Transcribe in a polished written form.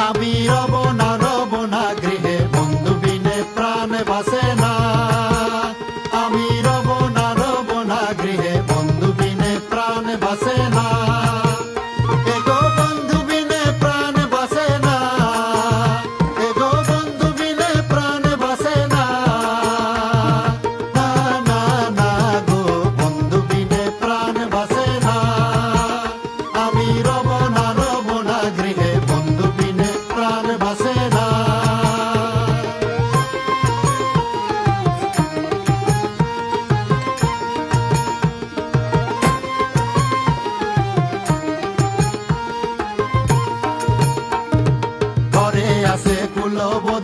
আমি রব না গৃহে, বন্ধু বিনে প্রাণ বাসে না। আমি রব না গৃহে, বন্ধু বিনে প্রাণ বাসে না। এগো বন্ধু বিনে প্রাণ বাসে না, এগো বন্ধু বিনে প্রাণ বাসে না। না না না গো, বন্ধু বিনে প্রাণ বাসে না। আমি রব না গৃহে, বন্ধু বিনে প্রাণ বাসে না। ঘরে আছে কুলবতী